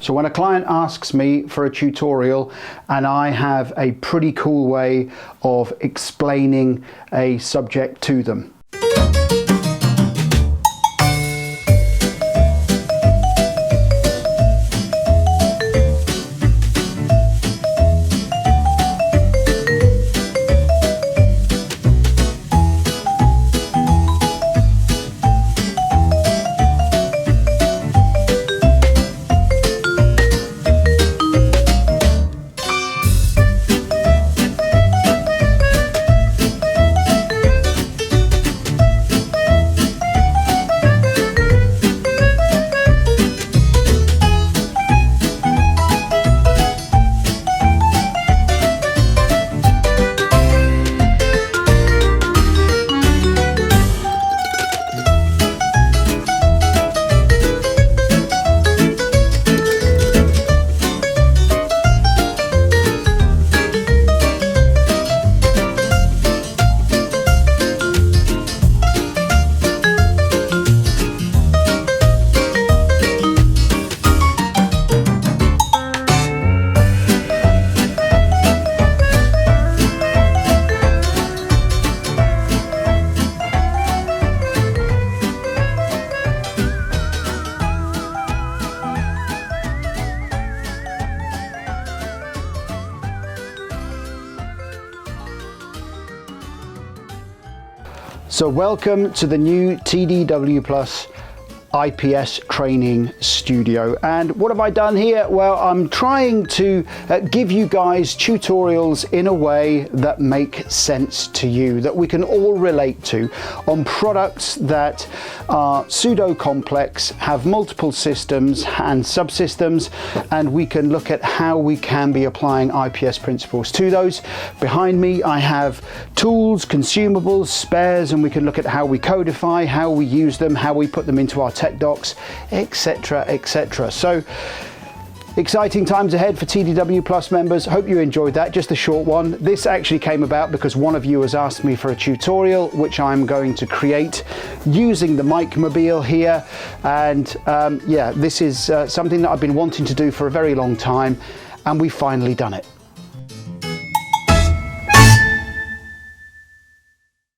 So when a client asks me for a tutorial and I have a pretty cool way of explaining a subject to them. So welcome to the new TDW IPS training studio. And what have I done here? Well, I'm trying to give you guys tutorials in a way that make sense to you, that we can all relate to, on products that are pseudo complex, have multiple systems and subsystems, and we can look at how we can be applying IPS principles to those. Behind me I have tools, consumables, spares, and we can look at how we codify, how we use them, how we put them into our tech docs, etc, etc. So exciting times ahead for TDW members. Hope you enjoyed that. Just a short one. This actually came about because one of you has asked me for a tutorial which I'm going to create using the mic mobile here, and yeah, this is something that I've been wanting to do for a very long time, and we've finally done it.